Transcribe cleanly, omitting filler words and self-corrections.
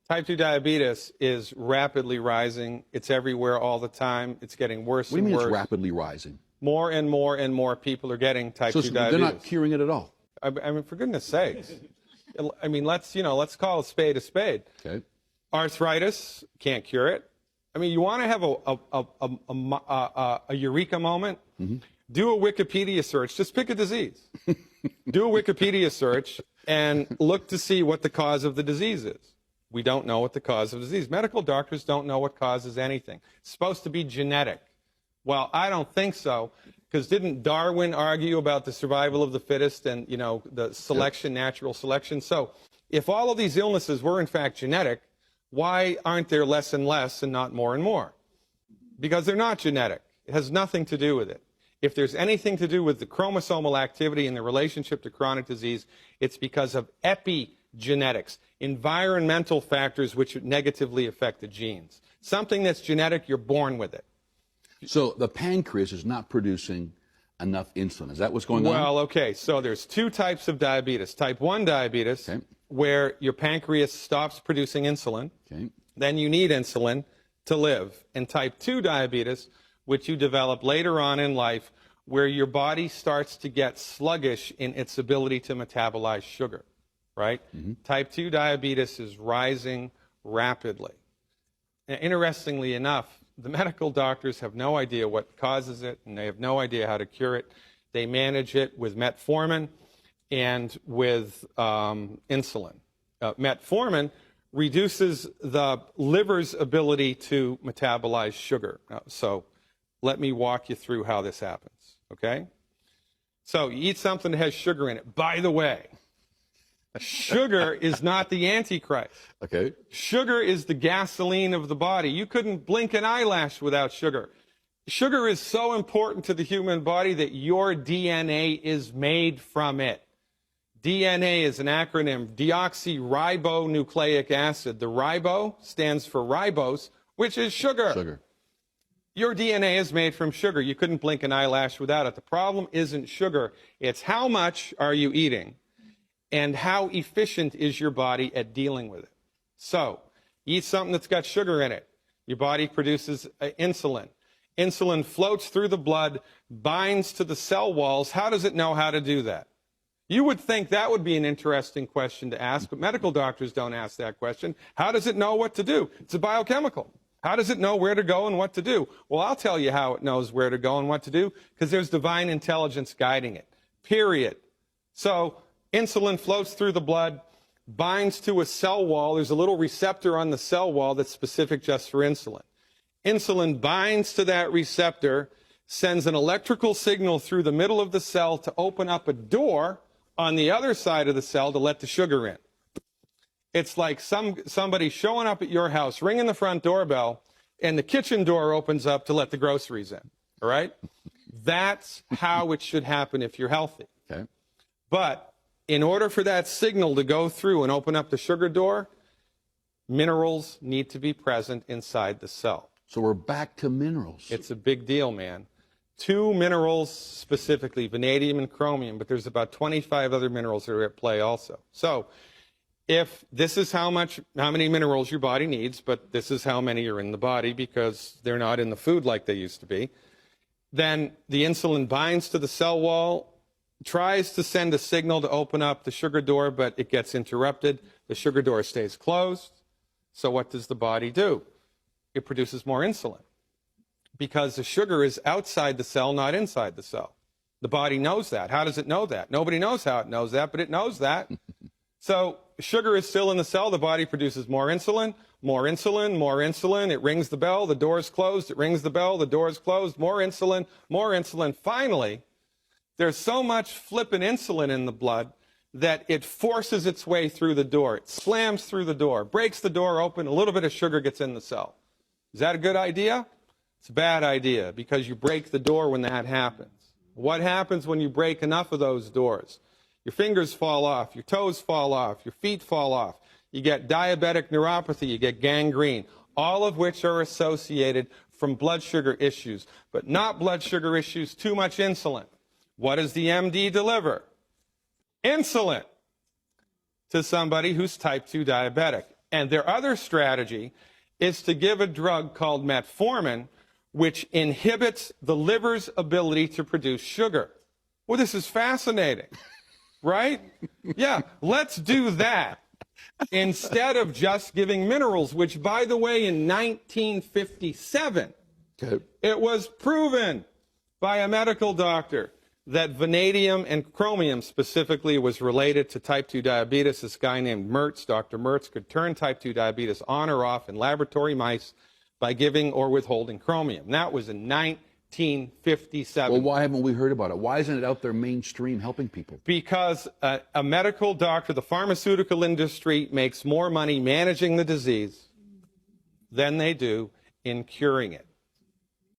Type 2 diabetes is rapidly rising. It's everywhere all the time. It's getting worse What do you and mean worse. it's rapidly rising? More and more and more people are getting type 2 diabetes. They're not curing it at all. I mean, for goodness sakes. I mean, let's call a spade a spade. Okay. Arthritis, can't cure it. I mean, you want to have a eureka moment? Mm-hmm. Do a Wikipedia search. Just pick a disease. Do a Wikipedia search and look to see what the cause of the disease is. We don't know what the cause of the disease. Medical doctors don't know what causes anything. It's supposed to be genetic. Well, I don't think so, because didn't Darwin argue about the survival of the fittest and, you know, the selection, natural selection? So if all of these illnesses were in fact genetic, why aren't there less and less and not more and more? Because they're not genetic. It has nothing to do with it. If there's anything to do with the chromosomal activity and the relationship to chronic disease, it's because of epigenetics, environmental factors which negatively affect the genes. Something that's genetic, you're born with it. So the pancreas is not producing enough insulin. Is that what's going on? Well, okay, so there's two types of diabetes. Type 1 diabetes, where your pancreas stops producing insulin. Okay. Then you need insulin to live. And type 2 diabetes, which you develop later on in life, where your body starts to get sluggish in its ability to metabolize sugar, right? Mm-hmm. Type 2 diabetes is rising rapidly. Now, interestingly enough, the medical doctors have no idea what causes it, and they have no idea how to cure it. They manage it with metformin and with insulin. Metformin reduces the liver's ability to metabolize sugar. So let me walk you through how this happens, okay? So you eat something that has sugar in it. By the way, sugar is not the Antichrist. Okay. Sugar is the gasoline of the body. You couldn't blink an eyelash without sugar. Sugar is so important to the human body that your DNA is made from it. DNA is an acronym, deoxyribonucleic acid. The ribo stands for ribose, which is sugar. Sugar. Your DNA is made from sugar. You couldn't blink an eyelash without it. The problem isn't sugar. It's how much are you eating and how efficient is your body at dealing with it. So, eat something that's got sugar in it. Your body produces insulin. Insulin floats through the blood, binds to the cell walls. How does it know how to do that? You would think that would be an interesting question to ask, but medical doctors don't ask that question. How does it know what to do? It's a biochemical. How does it know where to go and what to do? Well, I'll tell you how it knows where to go and what to do, because there's divine intelligence guiding it, period. So insulin floats through the blood, binds to a cell wall. There's a little receptor on the cell wall that's specific just for insulin. Insulin binds to that receptor, sends an electrical signal through the middle of the cell to open up a door on the other side of the cell to let the sugar in. It's like somebody showing up at your house, ringing the front doorbell, and the kitchen door opens up to let the groceries in, all right? That's how it should happen if you're healthy. Okay. But in order for that signal to go through and open up the sugar door, minerals need to be present inside the cell. So we're back to minerals. It's a big deal, man. 2 minerals specifically, vanadium and chromium, but there's about 25 other minerals that are at play also. So if this is how many minerals your body needs, but this is how many are in the body because they're not in the food like they used to be, then the insulin binds to the cell wall, tries to send a signal to open up the sugar door, but it gets interrupted. The sugar door stays closed. So what does the body do? It produces more insulin because the sugar is outside the cell, not inside the cell. The body knows that. How does it know that? Nobody knows how it knows that, but it knows that. So sugar is still in the cell. The body produces more insulin, more insulin, more insulin. It rings the bell. The door is closed. It rings the bell. The door is closed. More insulin, more insulin. Finally, there's so much flippin' insulin in the blood that it forces its way through the door. It slams through the door, breaks the door open. A little bit of sugar gets in the cell. Is that a good idea? It's a bad idea because you break the door when that happens. What happens when you break enough of those doors? Your fingers fall off, your toes fall off, your feet fall off. You get diabetic neuropathy, you get gangrene, all of which are associated from blood sugar issues, but not blood sugar issues, too much insulin. What does the MD deliver? Insulin to somebody who's type 2 diabetic. And their other strategy is to give a drug called metformin, which inhibits the liver's ability to produce sugar. Well, this is fascinating, right? Yeah, let's do that instead of just giving minerals, which, by the way, in 1957, it was proven by a medical doctor that vanadium and chromium specifically was related to type 2 diabetes. This guy named Mertz, Dr. Mertz, could turn type 2 diabetes on or off in laboratory mice by giving or withholding chromium. That was in 1957. Well, why haven't we heard about it? Why isn't it out there mainstream helping people? Because a medical doctor, the pharmaceutical industry, makes more money managing the disease than they do in curing it.